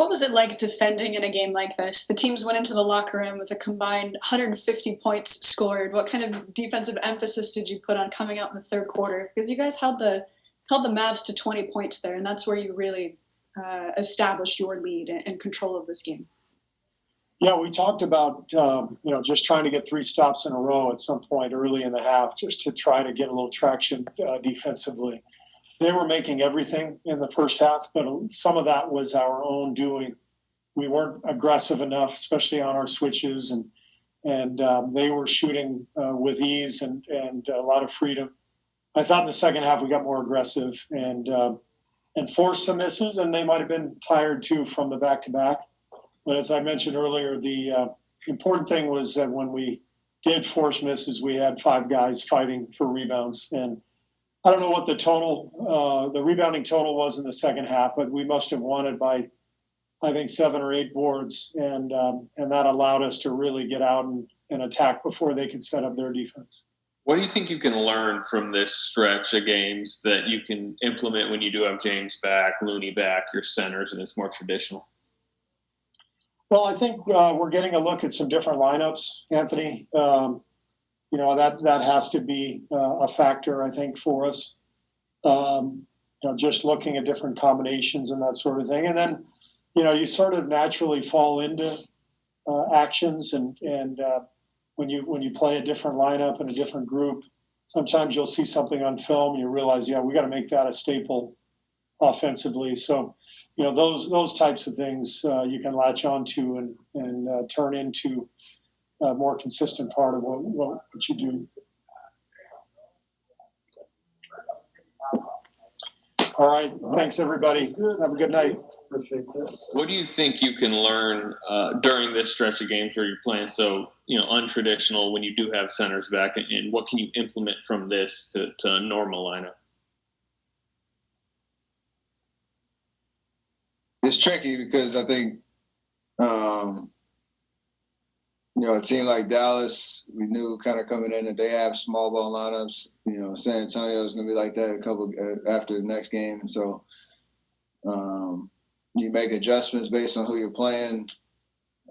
What was it like defending in a game like this? The teams went into the locker room with a combined 150 points scored. What kind of defensive emphasis did you put on coming out in the third quarter? Because you guys held the Mavs to 20 points there, and that's where you really established your lead and control of this game. Yeah, we talked about just trying to get 3 stops in a row at some point early in the half, just to try to get a little traction defensively. They were making everything in the first half, but some of that was our own doing. We weren't aggressive enough, especially on our switches, and they were shooting with ease and a lot of freedom. I thought in the second half we got more aggressive and forced some misses, and they might have been tired too from the back-to-back. But as I mentioned earlier, the important thing was that when we did force misses, we had 5 guys fighting for rebounds. And I don't know what the rebounding total was in the second half, but we must have won it by, I think, 7 or 8 boards. And that allowed us to really get out and attack before they could set up their defense. What do you think you can learn from this stretch of games that you can implement when you do have James back, Looney back, your centers, and it's more traditional? Well, I think we're getting a look at some different lineups, Anthony. That has to be a factor, I think, for us. Just looking at different combinations and that sort of thing. And then, you sort of naturally fall into actions and when you play a different lineup and a different group, sometimes you'll see something on film and you realize, we got to make that a staple offensively. So, those types of things you can latch onto and turn into a more consistent part of what you do. All right. Thanks, everybody. Have a good night. What do you think you can learn during this stretch of games where you're playing so untraditional when you do have centers back, and what can you implement from this to a normal lineup? It's tricky because I think, a team like Dallas, we knew kind of coming in that they have small ball lineups. San Antonio is going to be like that after the next game. And so you make adjustments based on who you're playing.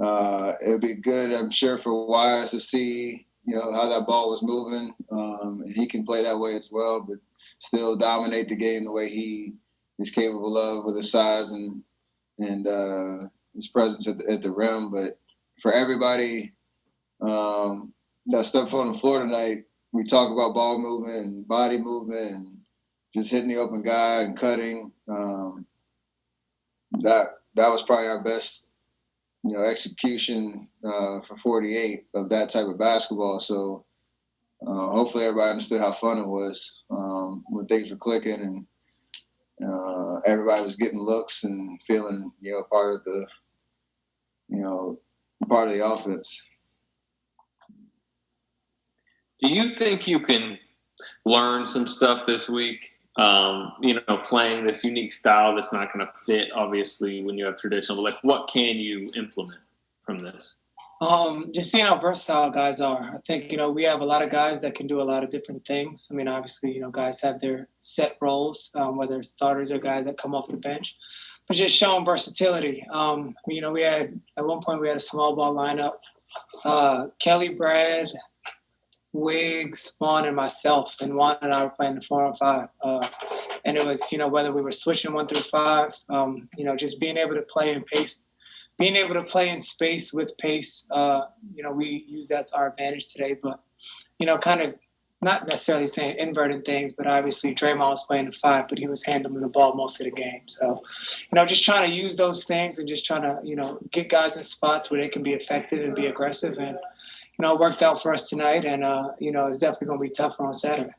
It'll be good, I'm sure, for Wise to see, how that ball was moving. And he can play that way as well, but still dominate the game the way he is capable of with his size and his presence at the rim. But for everybody that stepped on the floor tonight, we talk about ball movement and body movement and just hitting the open guy and cutting. That was probably our best, execution for 48 of that type of basketball. So hopefully everybody understood how fun it was when things were clicking and everybody was getting looks and feeling, part of the offense. Do you think you can learn some stuff this week? Playing this unique style that's not going to fit, obviously, when you have traditional. But what can you implement from this? Just seeing how versatile guys are. I think, we have a lot of guys that can do a lot of different things. I mean, obviously, guys have their set roles, whether it's starters or guys that come off the bench, but just showing versatility. We had, at one point, we had a small ball lineup. Kelly, Brad, Wiggs, Juan, and myself. And Juan and I were playing the 4 on 5. And it was, whether we were switching 1 through 5, just being able to play in pace. Being able to play in space with pace, we use that to our advantage today. But, kind of not necessarily saying inverted things, but obviously Draymond was playing the 5, but he was handling the ball most of the game. So, just trying to use those things and just trying to, get guys in spots where they can be effective and be aggressive. And, it worked out for us tonight. And, it's definitely going to be tougher on Saturday.